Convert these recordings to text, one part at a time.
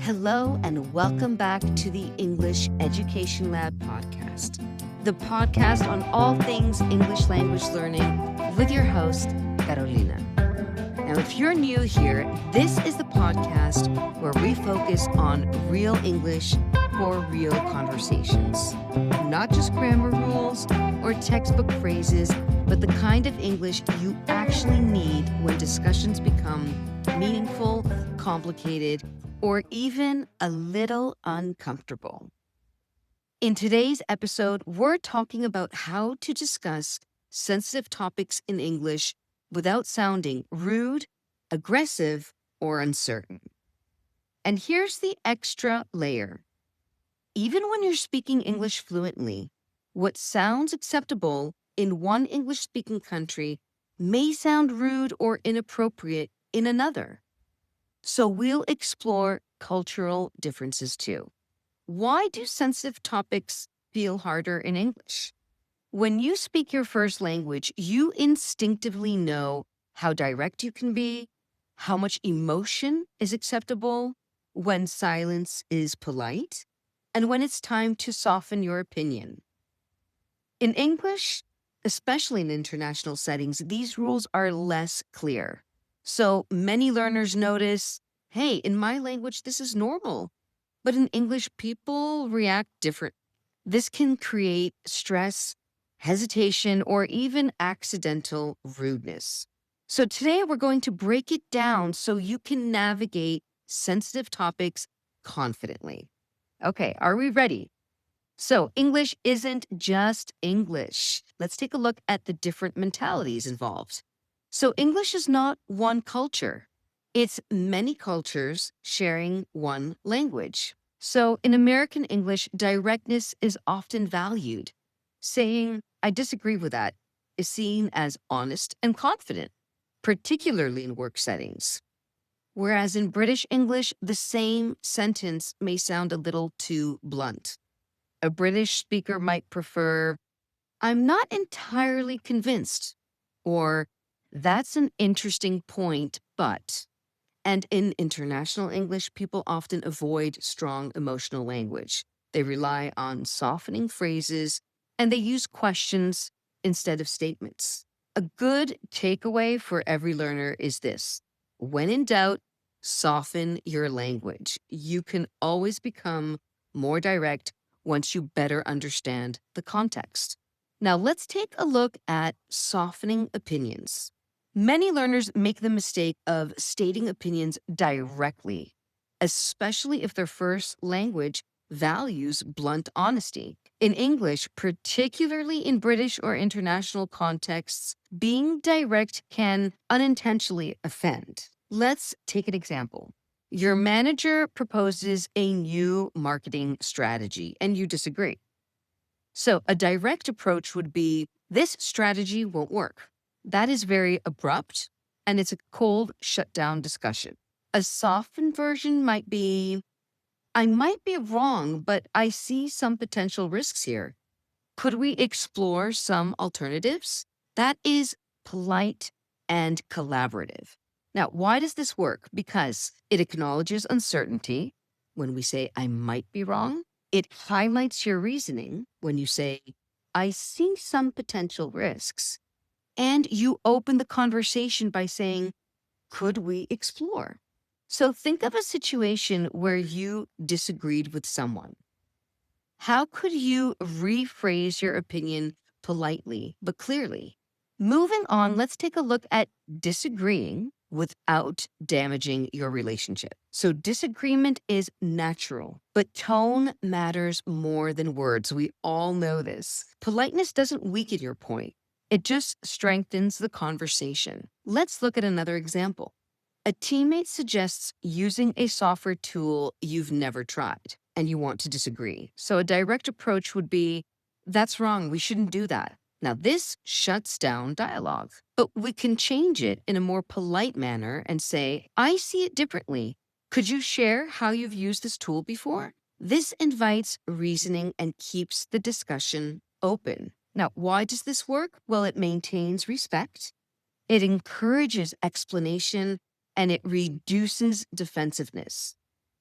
Hello, and welcome back to the English Education Lab podcast, the podcast on all things English language learning with your host, Carolina. Now, if you're new here, this is the podcast where we focus on real English for real conversations, not just grammar rules or textbook phrases, but the kind of English you actually need when discussions become meaningful, complicated, or even a little uncomfortable. In today's episode, we're talking about how to discuss sensitive topics in English without sounding rude, aggressive, or uncertain. And here's the extra layer. Even when you're speaking English fluently, what sounds acceptable in one English-speaking country may sound rude or inappropriate in another. So we'll explore cultural differences too. Why do sensitive topics feel harder in English? When you speak your first language, you instinctively know how direct you can be, how much emotion is acceptable, when silence is polite, and when it's time to soften your opinion. In English, especially in international settings, these rules are less clear. So many learners notice, hey, in my language, this is normal. But in English, people react different. This can create stress, hesitation, or even accidental rudeness. So today we're going to break it down so you can navigate sensitive topics confidently. Okay, are we ready? So English isn't just English. Let's take a look at the different mentalities involved. So English is not one culture. It's many cultures sharing one language. So in American English, directness is often valued. Saying, I disagree with that, is seen as honest and confident, particularly in work settings. Whereas in British English, the same sentence may sound a little too blunt. A British speaker might prefer, I'm not entirely convinced, or that's an interesting point, but. And in international English, people often avoid strong emotional language. They rely on softening phrases and they use questions instead of statements. A good takeaway for every learner is this. When in doubt, soften your language. You can always become more direct once you better understand the context. Now, let's take a look at softening opinions. Many learners make the mistake of stating opinions directly, especially if their first language values blunt honesty. In English, particularly in British or international contexts, being direct can unintentionally offend. Let's take an example. Your manager proposes a new marketing strategy and you disagree. So a direct approach would be, this strategy won't work. That is very abrupt and it's a cold shutdown discussion. A softened version might be, I might be wrong, but I see some potential risks here. Could we explore some alternatives? That is polite and collaborative. Now, why does this work? Because it acknowledges uncertainty when we say, I might be wrong. It highlights your reasoning when you say, I see some potential risks. And you open the conversation by saying, could we explore? So think of a situation where you disagreed with someone. How could you rephrase your opinion politely but clearly? Moving on, let's take a look at disagreeing without damaging your relationship. So disagreement is natural, but tone matters more than words. We all know this. Politeness doesn't weaken your point. It just strengthens the conversation. Let's look at another example. A teammate suggests using a software tool you've never tried, and you want to disagree. So a direct approach would be, that's wrong, we shouldn't do that. Now, this shuts down dialogue, but we can change it in a more polite manner and say, I see it differently. Could you share how you've used this tool before? This invites reasoning and keeps the discussion open. Now, why does this work? Well, it maintains respect, it encourages explanation, and it reduces defensiveness.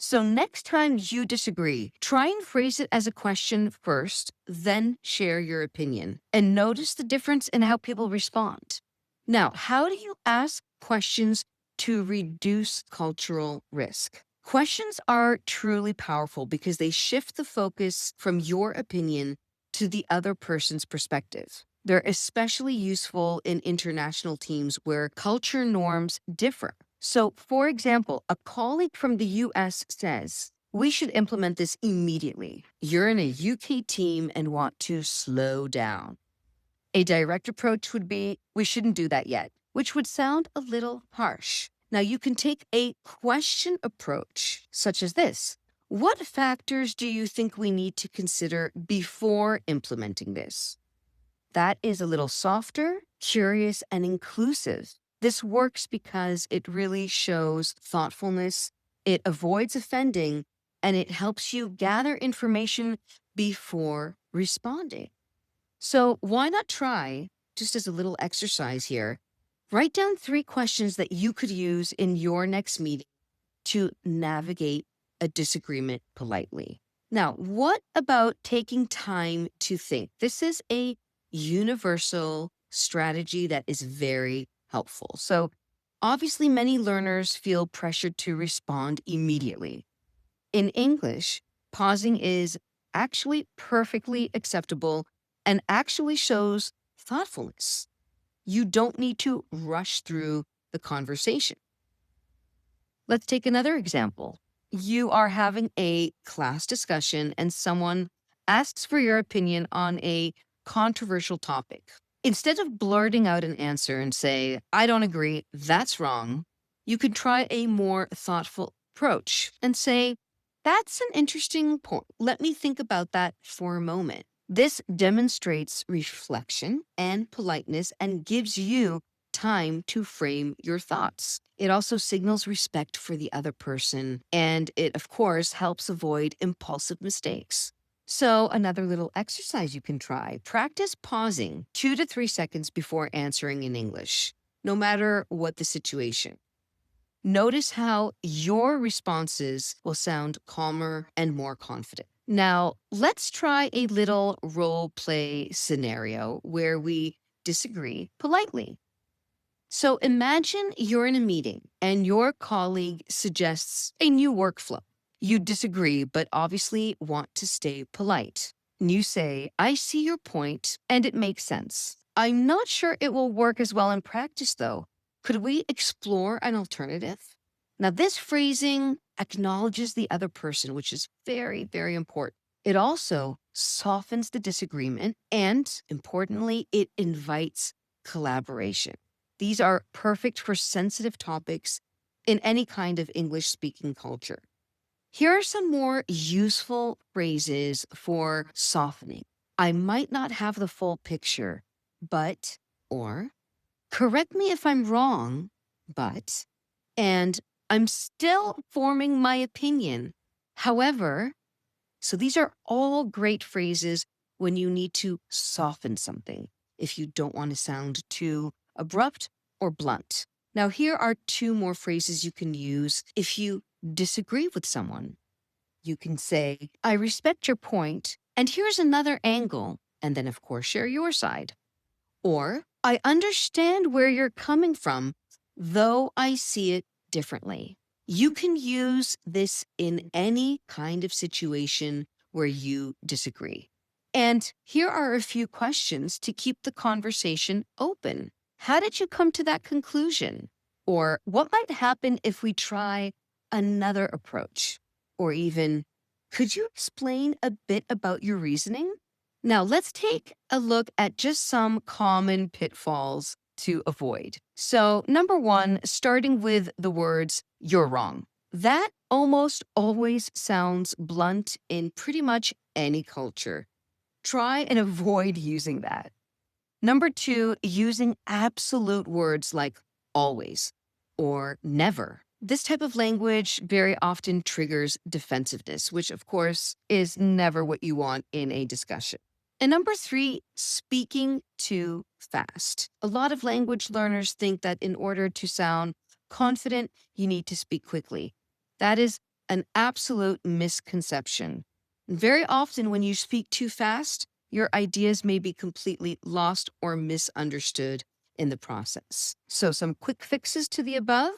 So next time you disagree, try and phrase it as a question first, then share your opinion and notice the difference in how people respond. Now, how do you ask questions to reduce cultural risk? Questions are truly powerful because they shift the focus from your opinion to the other person's perspective. They're especially useful in international teams where culture norms differ. So, for example, a colleague from the US says, "We should implement this immediately. You're in a UK team and want to slow down." A direct approach would be, "We shouldn't do that yet," which would sound a little harsh. Now, you can take a question approach, such as this: "What factors do you think we need to consider before implementing this?" That is a little softer, curious, and inclusive. This works because it really shows thoughtfulness, it avoids offending, and it helps you gather information before responding. So, why not try, just as a little exercise here, write down 3 questions that you could use in your next meeting to navigate a disagreement politely. Now, what about taking time to think? This is a universal strategy that is very helpful. So, obviously, many learners feel pressured to respond immediately. In English, pausing is actually perfectly acceptable and actually shows thoughtfulness. You don't need to rush through the conversation. Let's take another example. You are having a class discussion and someone asks for your opinion on a controversial topic. Instead of blurting out an answer and say, "I don't agree, that's wrong," you could try a more thoughtful approach and say, "That's an interesting point. Let me think about that for a moment." This demonstrates reflection and politeness and gives you time to frame your thoughts. It also signals respect for the other person, and it, of course, helps avoid impulsive mistakes. So, another little exercise you can try: practice pausing 2 to 3 seconds before answering in English, no matter what the situation. Notice how your responses will sound calmer and more confident. Now, let's try a little role play scenario where we disagree politely. So imagine you're in a meeting and your colleague suggests a new workflow. You disagree, but obviously want to stay polite. And you say, "I see your point and it makes sense. I'm not sure it will work as well in practice, though. Could we explore an alternative?" Now, this phrasing acknowledges the other person, which is very, very important. It also softens the disagreement and, importantly, it invites collaboration. These are perfect for sensitive topics in any kind of English speaking culture. Here are some more useful phrases for softening. "I might not have the full picture, but," or "correct me if I'm wrong, but," and "I'm still forming my opinion. However," so these are all great phrases when you need to soften something, if you don't want to sound too abrupt or blunt. Now, here are 2 more phrases you can use if you disagree with someone. You can say, "I respect your point, and here's another angle," and then, of course, share your side. Or, "I understand where you're coming from, though I see it differently." You can use this in any kind of situation where you disagree. And here are a few questions to keep the conversation open. How did you come to that conclusion? Or what might happen if we try another approach? Or even, could you explain a bit about your reasoning? Now, let's take a look at just some common pitfalls to avoid. So, number 1, starting with the words, "you're wrong." That almost always sounds blunt in pretty much any culture. Try and avoid using that. Number 2, using absolute words like always or never. This type of language very often triggers defensiveness, which of course is never what you want in a discussion. And number 3, speaking too fast. A lot of language learners think that in order to sound confident, you need to speak quickly. That is an absolute misconception. Very often, when you speak too fast, your ideas may be completely lost or misunderstood in the process. So, some quick fixes to the above: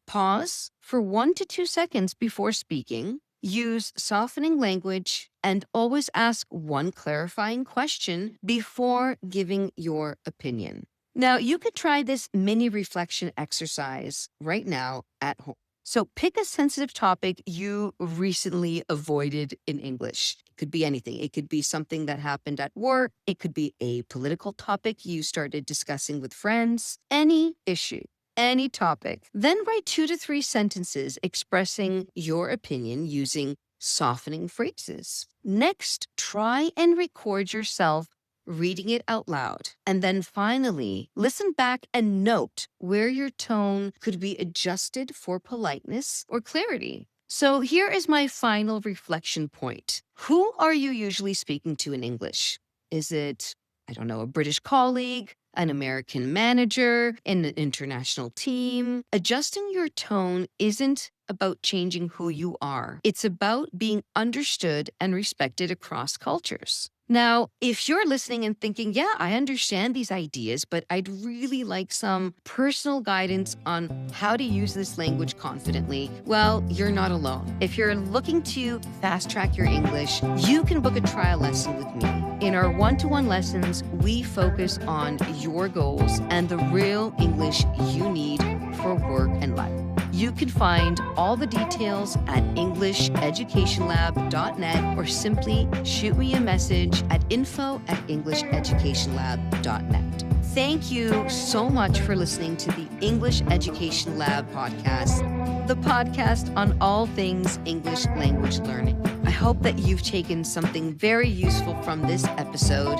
pause for 1 to 2 seconds before speaking, use softening language, and always ask one clarifying question before giving your opinion. Now, you could try this mini reflection exercise right now at home. So, pick a sensitive topic you recently avoided in English. It could be anything. It could be something that happened at work. It could be a political topic you started discussing with friends. Any issue, any topic. Then write 2 to 3 sentences expressing your opinion using softening phrases. Next, try and record yourself reading it out loud. And then finally, listen back and note where your tone could be adjusted for politeness or clarity. So here is my final reflection point. Who are you usually speaking to in English? Is it, I don't know, a British colleague, an American manager, in an international team? Adjusting your tone isn't about changing who you are. It's about being understood and respected across cultures. Now, if you're listening and thinking, yeah, I understand these ideas, but I'd really like some personal guidance on how to use this language confidently, well, you're not alone. If you're looking to fast track your English, you can book a trial lesson with me. In our one-to-one lessons, we focus on your goals and the real English you need for work and life. You can find all the details at englisheducationlab.net or simply shoot me a message at info@englisheducationlab.net. Thank you so much for listening to the English Education Lab podcast, the podcast on all things English language learning. I hope that you've taken something very useful from this episode.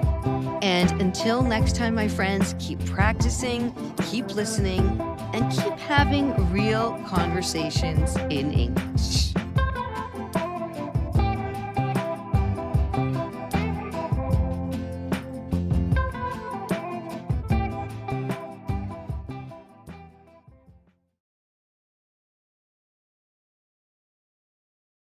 And until next time, my friends, keep practicing, keep listening, and keep having real conversations in English.